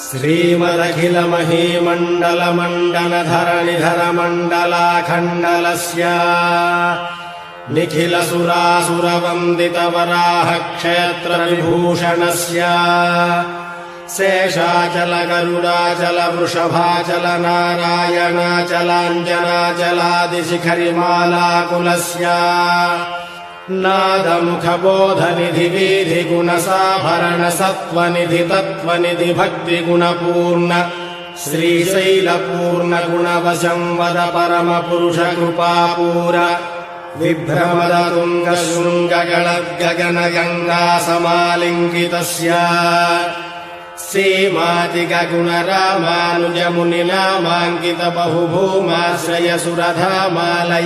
श्रीमदखिलमहीमण्डलमण्डनधरणिधरमण्डलाखण्डलस्य निखिलसुरासुरवन्दितवराह क्षेत्रविभूषणस्य Seshachal गरुडाचल वृषभाचल नारायणाचलाञ्जनाचलादिशिखरिमालाकुलस्य नादमुखबोधनिधि वीधिगुणसाभरण सत्त्वनिधि तत्त्वनिधि भक्तिगुणपूर्ण श्रीशैलपूर्ण गुणवशंवद परमपुरुषकृपापूर विभ्रमद तुङ्गशृङ्गगणद्गगनगङ्गासमालिङ्गितस्य सीमातिगगुणरामानुजमुनिनामाङ्कित बहुभूमाश्रय सुरधामालय